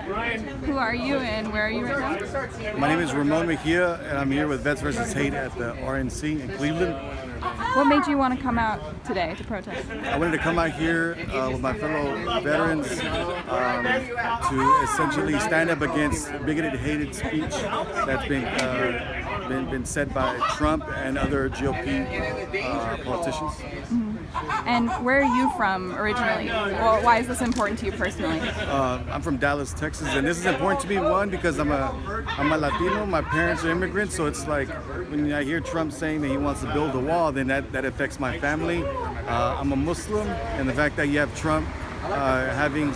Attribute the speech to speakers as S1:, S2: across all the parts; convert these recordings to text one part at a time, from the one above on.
S1: Who are you and where are you right now?
S2: My name is Ramon Mejía, and I'm here with Vets vs. Hate at the RNC in Cleveland.
S1: What made you want to come out today to protest?
S2: I wanted to come out here with my fellow veterans to essentially stand up against bigoted, hated speech that's been said by Trump and other GOP politicians.
S1: Mm-hmm. And where are you from originally? Well, why is this important to you personally?
S2: I'm from Dallas, Texas, and this is important to me, one, because I'm a Latino, my parents are immigrants, so it's like when I hear Trump saying that he wants to build a wall, then that affects my family. I'm a Muslim, and the fact that you have Trump having,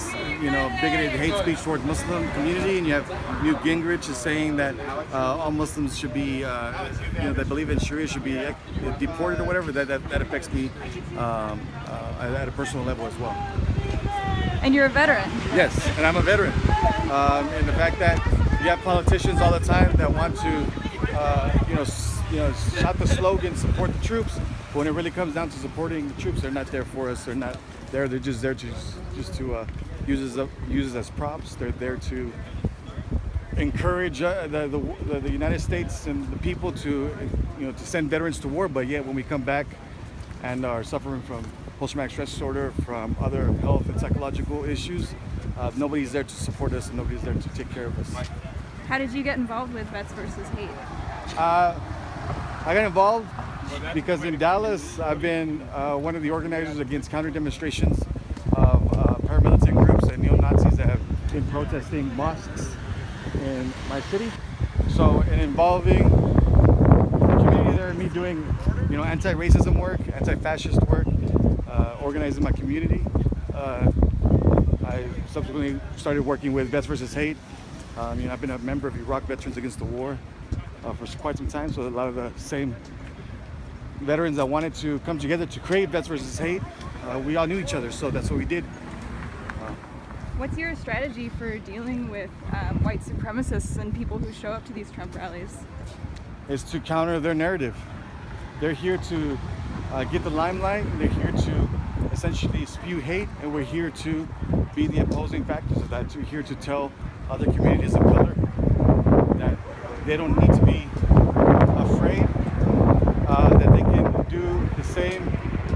S2: bigoted hate speech towards Muslim community, and you have Newt Gingrich is saying that all Muslims should be, that believe in Sharia should be deported or whatever. That affects me at a personal level as well.
S1: And you're a veteran.
S2: Yes, and I'm a veteran. And the fact that you have politicians all the time that want to, shout the slogan, support the troops, but when it really comes down to supporting the troops, they're not there for us. They're not there. They're just there to use us as props. They're there to encourage the United States and the people to send veterans to war. But yet, when we come back and are suffering from post-traumatic stress disorder, from other health and psychological issues, nobody's there to support us, and nobody's there to take care of us.
S1: How did you get involved with Vets vs. Hate?
S2: I got involved because in Dallas, I've been one of the organizers against counter demonstrations of paramilitant groups and neo-Nazis that have been protesting mosques in my city. So in involving the community there, and me doing anti-racism work, anti-fascist work, organizing my community, I subsequently started working with Vets vs. Hate. I've been a member of Iraq Veterans Against the War for quite some time, so a lot of the same veterans that wanted to come together to create Vets vs. Hate, we all knew each other, so that's what we did.
S1: What's your strategy for dealing with white supremacists and people who show up to these Trump rallies?
S2: Is to counter their narrative. They're here to get the limelight. They're here to essentially spew hate, and we're here to be the opposing factors of that. We're here to tell other communities of color that they don't need to be afraid, that they can do the same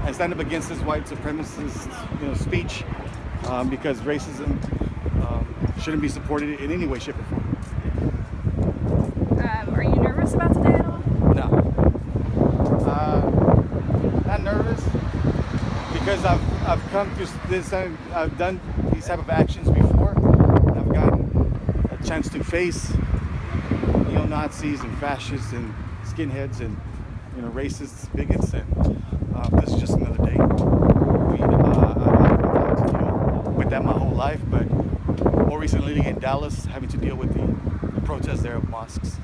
S2: and stand up against this white supremacist speech, because racism shouldn't be supported in any way, shape, or form.
S1: Are you nervous about today at all?
S2: No. Not nervous, because I've come through this, I've done these type of actions before. I've gotten a chance to face neo-Nazis and fascists and skinheads and racists, bigots, and this is just another day. I've had to deal with that my whole life, but more recently in Dallas, having to deal with the protests there of mosques.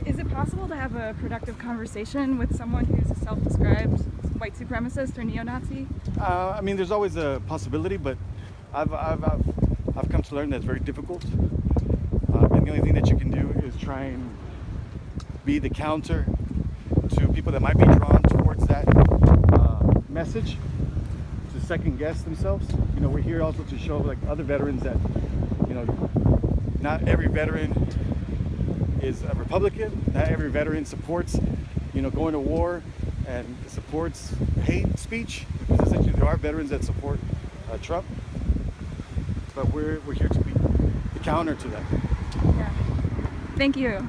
S1: Is it possible to have a productive conversation with someone who's a self-described white supremacist or neo-Nazi?
S2: There's always a possibility, but I've come to learn that it's very difficult. And the only thing that you can do is try and be the counter to people that might be drawn towards that message, to second guess themselves. We're here also to show other veterans that not every veteran is a Republican. Not every veteran supports going to war and supports hate speech, because essentially there are veterans that support Trump, but we're here to be the counter to that.
S1: Yeah. Thank you.